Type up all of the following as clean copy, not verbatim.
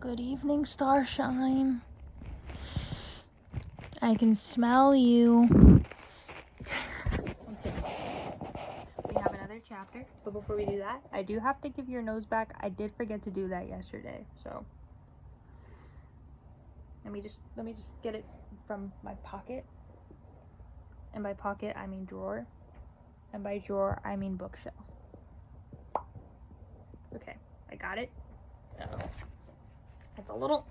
Good evening, Starshine. I can smell you. Okay. We have another chapter, but before we do that, I do have to give your nose back. I did forget to do that yesterday, so let me just get it from my pocket. And by pocket, I mean drawer. And by drawer, I mean bookshelf. Okay, I got it. Uh-oh. It's a little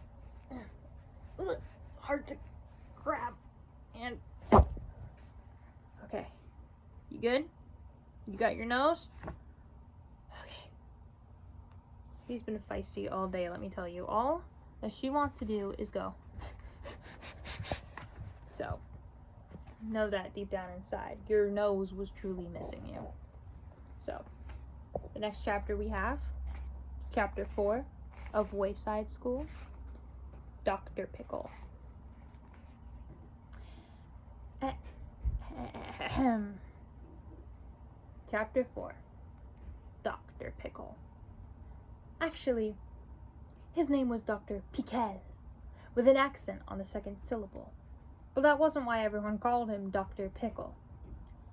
hard to grab. And okay, you good? You got your nose? Okay. She's been feisty all day, let me tell you. All that she wants to do is go. So, know that deep down inside, your nose was truly missing you. So, the next chapter we have is chapter 4 of Wayside School, Dr. Pickle. Chapter 4, Dr. Pickle. Actually, his name was Dr. Pickle, with an accent on the second syllable. But that wasn't why everyone called him Dr. Pickle.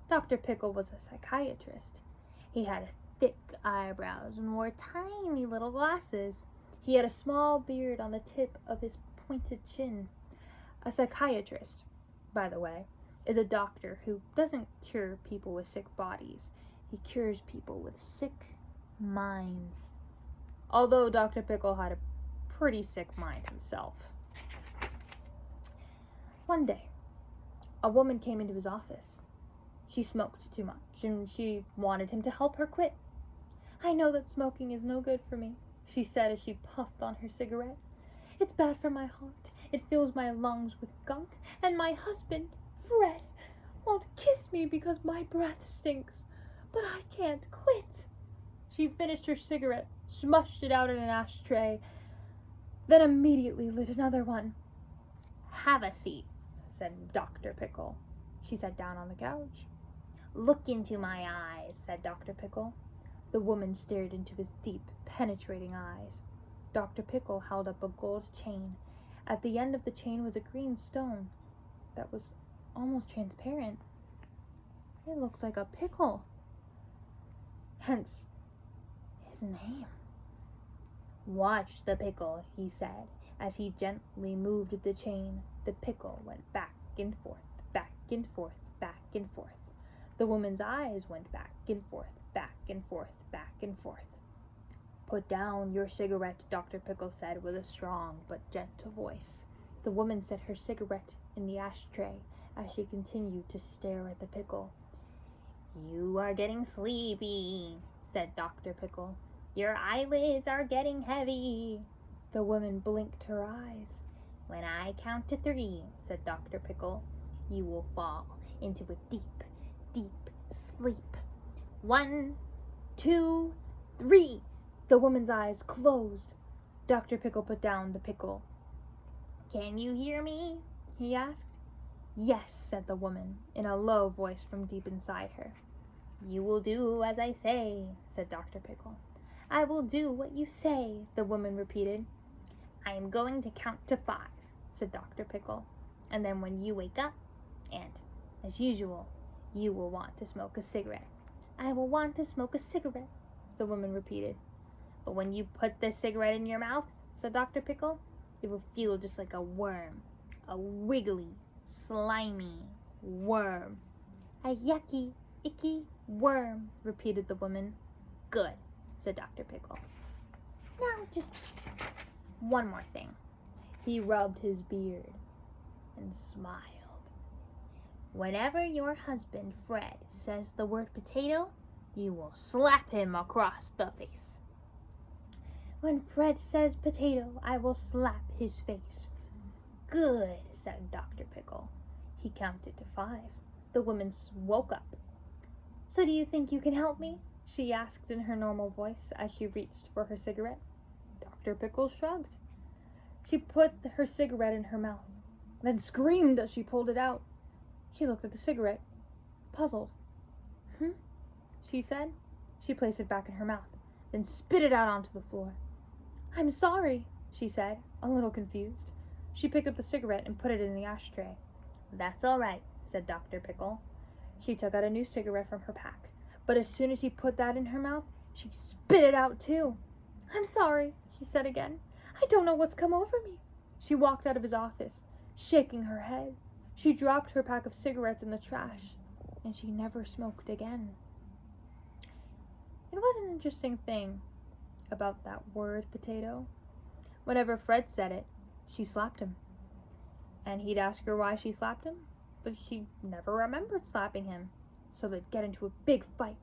Dr. Pickle was a psychiatrist. He had thick eyebrows and wore tiny little glasses. He had a small beard on the tip of his pointed chin. A psychiatrist, by the way, is a doctor who doesn't cure people with sick bodies. He cures people with sick minds. Although Dr. Pickle had a pretty sick mind himself. One day, a woman came into his office. She smoked too much, and she wanted him to help her quit. "I know that smoking is no good for me," she said as she puffed on her cigarette. "It's bad for my heart. It fills my lungs with gunk, and my husband, Fred, won't kiss me because my breath stinks. But I can't quit." She finished her cigarette, smushed it out in an ashtray, then immediately lit another one. "Have a seat," said Dr. Pickle. She sat down on the couch. "Look into my eyes," said Dr. Pickle. The woman stared into his deep, penetrating eyes. Dr. Pickle held up a gold chain. At the end of the chain was a green stone that was almost transparent. It looked like a pickle. Hence his name. "Watch the pickle," he said. As he gently moved the chain, the pickle went back and forth, back and forth, back and forth. The woman's eyes went back and forth, back and forth, back and forth. "Put down your cigarette," Dr. Pickle said with a strong but gentle voice. The woman set her cigarette in the ashtray as she continued to stare at the pickle. "You are getting sleepy," said Dr. Pickle. "Your eyelids are getting heavy." The woman blinked her eyes. "When I count to 3, said Dr. Pickle, "you will fall into a deep, deep sleep. 1, 2, 3. The woman's eyes closed. Dr. Pickle put down the pickle. "Can you hear me?" he asked. "Yes," said the woman, in a low voice from deep inside her. "You will do as I say," said Dr. Pickle. "I will do what you say," the woman repeated. "I am going to count to 5, said Dr. Pickle. "And then when you wake up, and, as usual, you will want to smoke a cigarette." "I will want to smoke a cigarette," the woman repeated. "But when you put the cigarette in your mouth," said Dr. Pickle, "it will feel just like a worm, a wiggly, slimy worm." "A yucky, icky worm," repeated the woman. "Good," said Dr. Pickle. "Now just one more thing." He rubbed his beard and smiled. "Whenever your husband, Fred, says the word potato, you will slap him across the face." "When Fred says potato, I will slap his face." "Good," said Dr. Pickle. He counted to 5. The woman woke up. "So do you think you can help me?" she asked in her normal voice as she reached for her cigarette. Dr. Pickle shrugged. She put her cigarette in her mouth, then screamed as she pulled it out. She looked at the cigarette, puzzled. She said. She placed it back in her mouth, then spit it out onto the floor. "I'm sorry," she said, a little confused. She picked up the cigarette and put it in the ashtray. That's all right, said Dr. Pickle. She took out a new cigarette from her pack, but as soon as she put that in her mouth, she spit it out too. I'm sorry, she said again. I don't know what's come over me. She walked out of his office, shaking her head. She dropped her pack of cigarettes in the trash, and she never smoked again. It was an interesting thing about that word potato. Whenever Fred said it, she slapped him. And he'd ask her why she slapped him, but she never remembered slapping him. So they'd get into a big fight,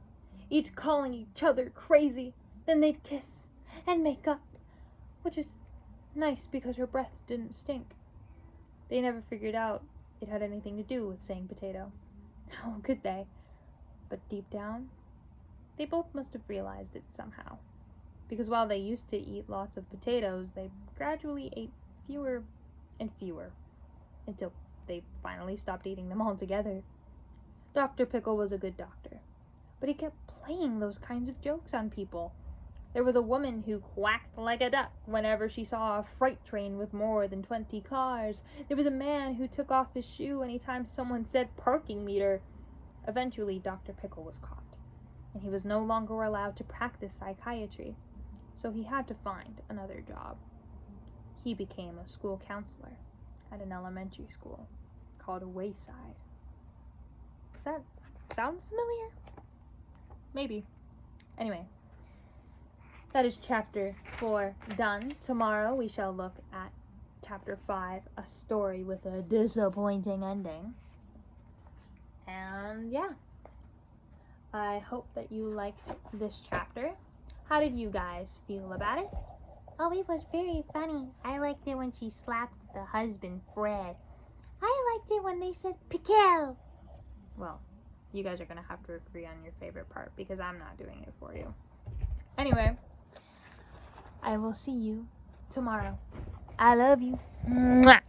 each calling each other crazy. Then they'd kiss and make up, which is nice because her breath didn't stink. They never figured out it had anything to do with saying potato. How could they? But deep down, they both must have realized it somehow. Because while they used to eat lots of potatoes, they gradually ate fewer and fewer, until they finally stopped eating them altogether. Dr. Pickle was a good doctor, but he kept playing those kinds of jokes on people. There was a woman who quacked like a duck whenever she saw a freight train with more than 20 cars. There was a man who took off his shoe anytime someone said parking meter. Eventually, Dr. Pickle was caught, and he was no longer allowed to practice psychiatry, so he had to find another job. He became a school counselor at an elementary school called Wayside. Does that sound familiar? Maybe. Anyway, that is chapter 4 done. Tomorrow we shall look at chapter 5, a story with a disappointing ending. And yeah, I hope that you liked this chapter. How did you guys feel about it? Oh, it was very funny. I liked it when she slapped the husband, Fred. I liked it when they said Pickle. Well, you guys are going to have to agree on your favorite part because I'm not doing it for you. Anyway, I will see you tomorrow. I love you. Mwah.